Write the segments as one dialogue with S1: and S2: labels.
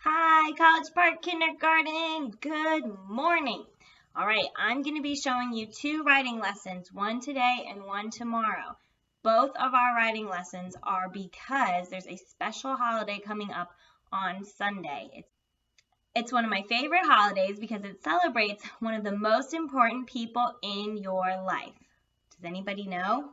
S1: Hi, College Park Kindergarten. Good morning. All right, I'm going to be showing you two writing lessons, one today and one tomorrow. Both of our writing lessons are because there's a special holiday coming up on Sunday. It's one of my favorite holidays because it celebrates one of the most important people in your life. Does anybody know?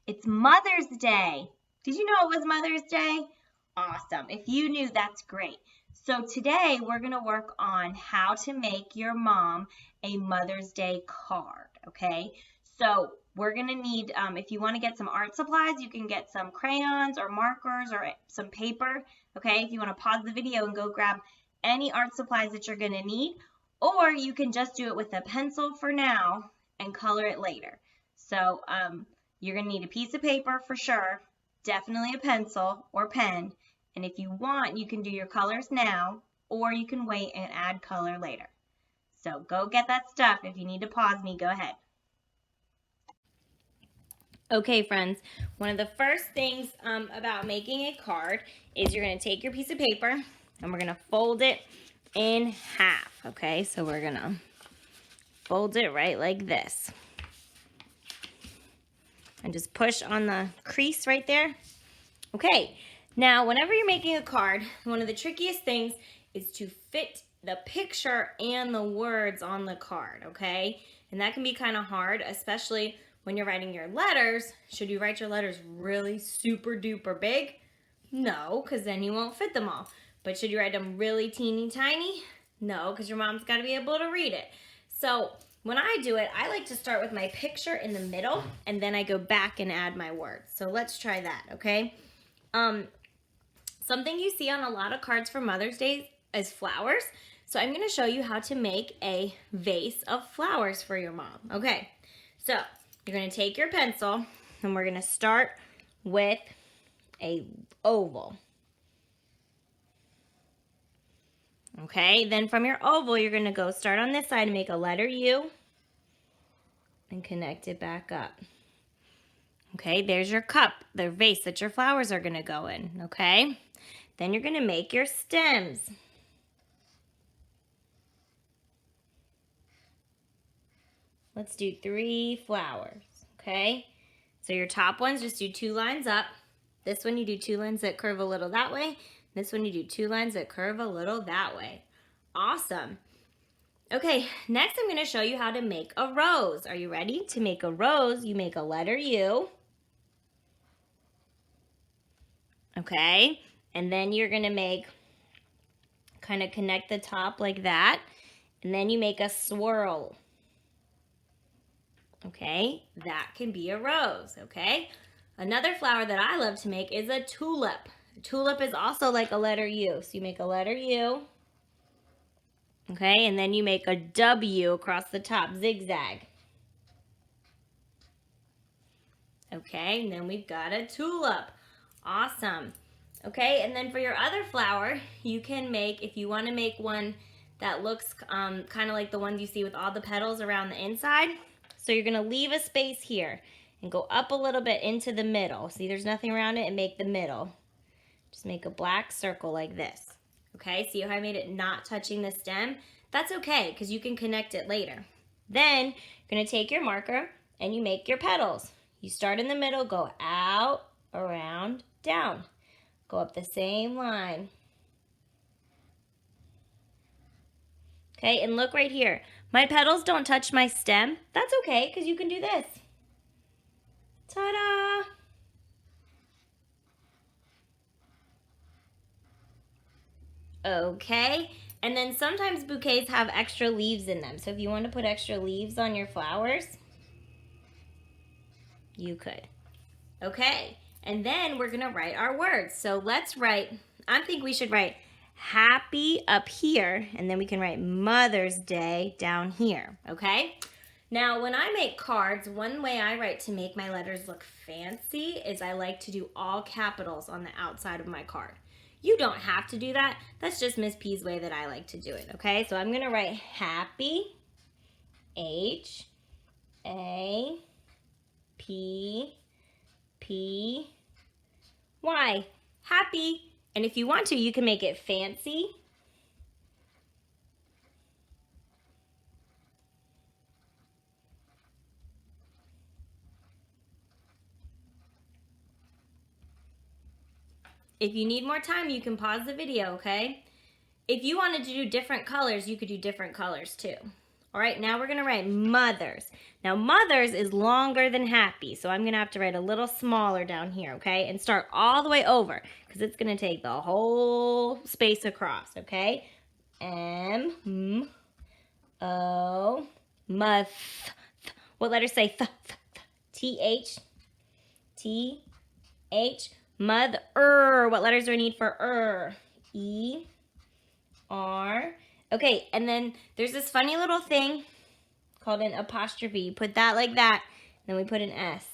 S1: It's Mother's Day. Did you know it was Mother's Day? Awesome. If you knew, that's great. So today we're going to work on how to make your mom a Mother's Day card, okay? So we're going to need, if you want to get some art supplies, you can get some crayons or markers or some paper, okay? If you want to pause the video and go grab any art supplies that you're going to need, or you can just do it with a pencil for now and color it later. So, you're going to need a piece of paper for sure, definitely a pencil or pen, and if you want, you can do your colors now, or you can wait and add color later. So go get that stuff. If you need to pause me, go ahead. Okay, friends, one of the first things about making a card is you're going to take your piece of paper and we're going to fold it in half, okay? So we're going to fold it right like this. And just push on the crease right there. Okay, now whenever you're making a card, one of the trickiest things is to fit the picture and the words on the card, okay? And that can be kind of hard, especially when you're writing your letters. Should you write your letters really super duper big? No, because then you won't fit them all. But should you write them really teeny tiny? No, because your mom's got to be able to read it. So when I do it, I like to start with my picture in the middle, and then I go back and add my words. So let's try that, okay? Something you see on a lot of cards for Mother's Day is flowers. So I'm going to show you how to make a vase of flowers for your mom. Okay, so you're going to take your pencil, and we're going to start with a oval. Okay, then from your oval, you're going to go start on this side and make a letter U and connect it back up. Okay, there's your cup, the vase that your flowers are going to go in, okay? Then you're going to make your stems. Let's do 3 flowers, okay? So your top ones, just do 2 lines up. This one you do 2 lines that curve a little that way. This one you do 2 lines that curve a little that way. Awesome. Okay, next I'm going to show you how to make a rose. Are you ready? To make a rose, you make a letter U. Okay, and then you're going to kind of connect the top like that. And then you make a swirl. Okay, that can be a rose, okay? Another flower that I love to make is a tulip. A tulip is also like a letter U. So you make a letter U. Okay, and then you make a W across the top, zigzag. Okay, and then we've got a tulip. Awesome. Okay, and then for your other flower, you can make, if you want to make one that looks kind of like the ones you see with all the petals around the inside. So you're going to leave a space here and go up a little bit into the middle. See, there's nothing around it, and make the middle. Just make a black circle like this. Okay, see how I made it not touching the stem? That's okay, because you can connect it later. Then you're going to take your marker and you make your petals. You start in the middle, go out, around, down. Go up the same line. Okay, and look right here. My petals don't touch my stem. That's okay, because you can do this. Ta-da! Okay, and then sometimes bouquets have extra leaves in them. So if you want to put extra leaves on your flowers, you could. Okay, and then we're gonna write our words. So let's write, I think we should write happy up here, and then we can write Mother's Day down here, okay? Now, when I make cards, one way I write to make my letters look fancy is I like to do all capitals on the outside of my card. You don't have to do that. That's just Miss P's way that I like to do it, okay? So I'm gonna write happy, H-A-P-P-Y, happy. And if you want to, you can make it fancy, If you need more time, you can pause the video, okay? If you wanted to do different colors, you could do different colors too. All right, now we're gonna write mothers. Now mothers is longer than happy, so I'm gonna have to write a little smaller down here, okay? And start all the way over, because it's gonna take the whole space across, okay? M-O, moth. What letters say th? T-H, T-H, mother. What letters do I need for E, R. Okay, and then there's this funny little thing called an apostrophe. You put that like that, then we put an S.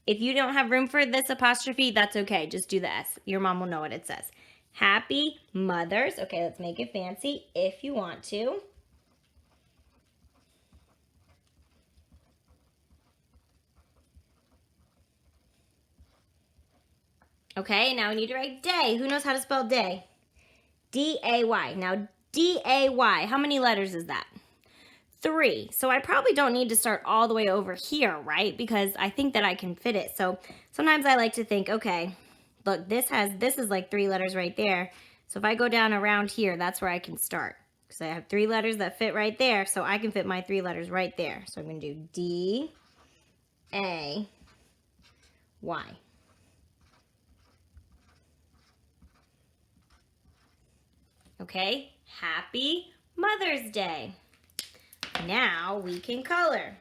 S1: If you don't have room for this apostrophe, that's okay. Just do the S. Your mom will know what it says. Happy mothers. Okay, let's make it fancy if you want to. Okay, now we need to write day. Who knows how to spell day? D-A-Y. Now, D-A-Y, how many letters is that? 3. So I probably don't need to start all the way over here, right? Because I think that I can fit it. So sometimes I like to think, okay, look, this is like 3 letters right there. So if I go down around here, that's where I can start. Because I have 3 letters that fit right there, so I can fit my 3 letters right there. So I'm going to do D-A-Y. Okay, happy Mother's Day. Now we can color.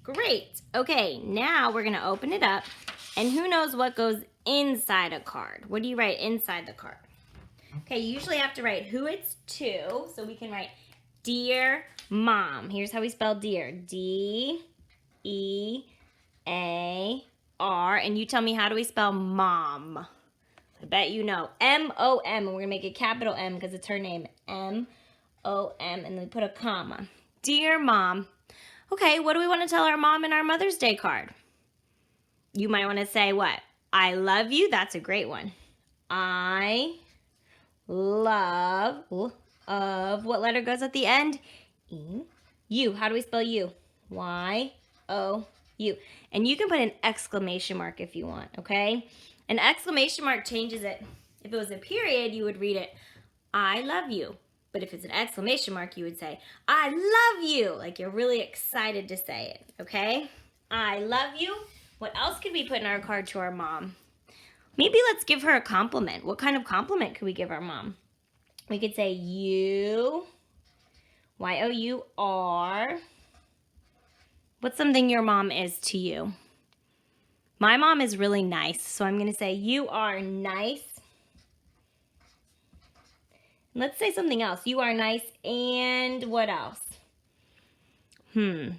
S1: Great. Okay, now we're going to open it up. And who knows what goes inside a card? What do you write inside the card? Okay, you usually have to write who it's to. So we can write Dear Mom. Here's how we spell dear. D-E-A-R. And you tell me, how do we spell mom? I bet you know. M-O-M. And we're going to make it capital M because it's her name. M-O-M. And then put a comma. Dear Mom. Okay, what do we want to tell our mom in our Mother's Day card? You might want to say what? I love you. That's a great one. I love of. What letter goes at the end? E. You. How do we spell you? Y-O-U. And you can put an exclamation mark if you want, okay? An exclamation mark changes it. If it was a period, you would read it, I love you. But if it's an exclamation mark, you would say, I love you. Like you're really excited to say it, okay? I love you. What else could we put in our card to our mom? Maybe let's give her a compliment. What kind of compliment could we give our mom? We could say you, Y-O-U-R. What's something your mom is to you? My mom is really nice, so I'm going to say you are nice. Let's say something else. You are nice and what else?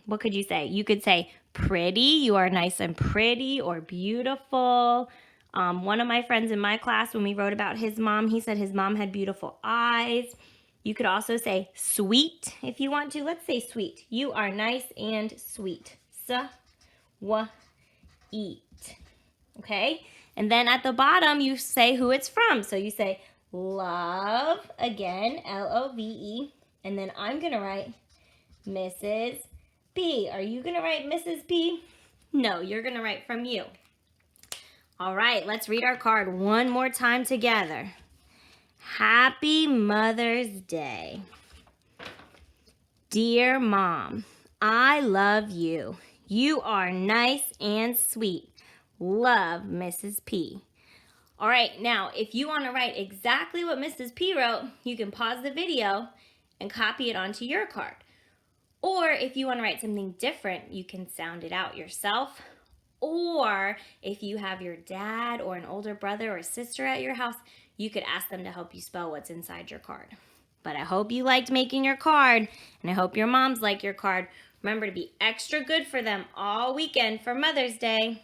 S1: What could you say? You could say pretty. You are nice and pretty, or beautiful. One of my friends in my class, when we wrote about his mom, he said his mom had beautiful eyes. You could also say sweet if you want to. Let's say sweet. You are nice and sweet. S-W-E-E-T. Okay? And then at the bottom, you say who it's from. So you say love, again, L-O-V-E, and then I'm going to write Mrs. P. Are you going to write Mrs. P? No, you're going to write from you. All right, let's read our card one more time together. Happy Mother's Day. Dear Mom, I love you. You are nice and sweet. Love, Mrs. P. All right, now if you want to write exactly what Mrs. P wrote, you can pause the video and copy it onto your card. Or if you want to write something different, you can sound it out yourself. Or if you have your dad or an older brother or sister at your house, you could ask them to help you spell what's inside your card. But I hope you liked making your card, and I hope your moms like your card. Remember to be extra good for them all weekend for Mother's Day.